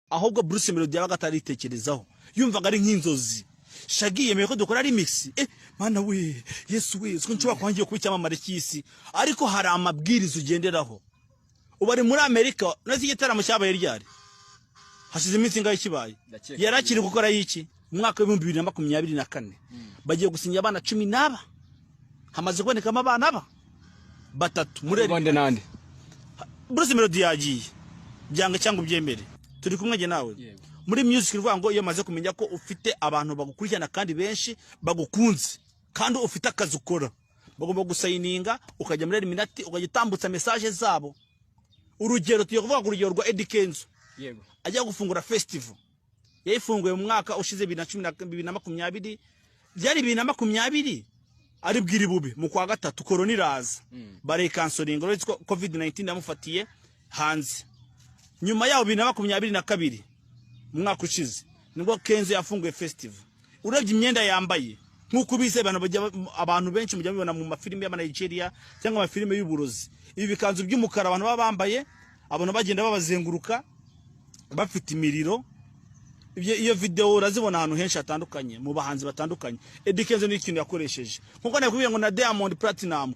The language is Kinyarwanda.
ahubwo Burce Melody yabaga ataritekerezaho yumvaga ari nk'inzozi shagiye meko dukora remix mana we Yesu we siko nshobora kwangiye kubicyamamare cy'isi ariko hari amabwirizo ugenderaho ubari muri Amerika nazi igitaramo cyabaye ryari hashize iminsi ngaho kibaye yarakiri gukora yiki umwaka wa 2024 bagiye gusinya abana 10 hamaze kubonekamo abana batatu muri bonde nande Burce Melody yagiye byanga cyangwa byemere turi kumwe nawe muri music rwa ngo iyo maze kumenya ko ufite abantu bagukurikirana kandi benshi bagukunze kandi ufite akazi ukora bagomba gusayininga ukajya muri illuminate ukagitambutsa message zabo urugero tuye kuvuga ku rugero rwa Edikenzo yego ajya gufungura festival yayifunguye mu mwaka ushize 2020 byari 2020 ari bwiri bube mu kwa gatatu corona iraza bare canceling covid-19 yamufatiye hanze nyuma yaho 2022 mwaka ushize nibwo Kenzo yafunguye festival urebye imyenda yambaye nkuko bise abantu benshi mujya bibona mu mafilime ya Nigeria cyangwa amafilime y'uburozi ibi bikanzu by'umukara abantu babambaye abantu bagenda babazenguruka bafite imiriro iyo video urazibona ahantu henshi atandukanye mu bahanzi batandukanye Edikenzo n'ikintu yakoresheje nkuko nakubwiye ngo na Diamond Platinum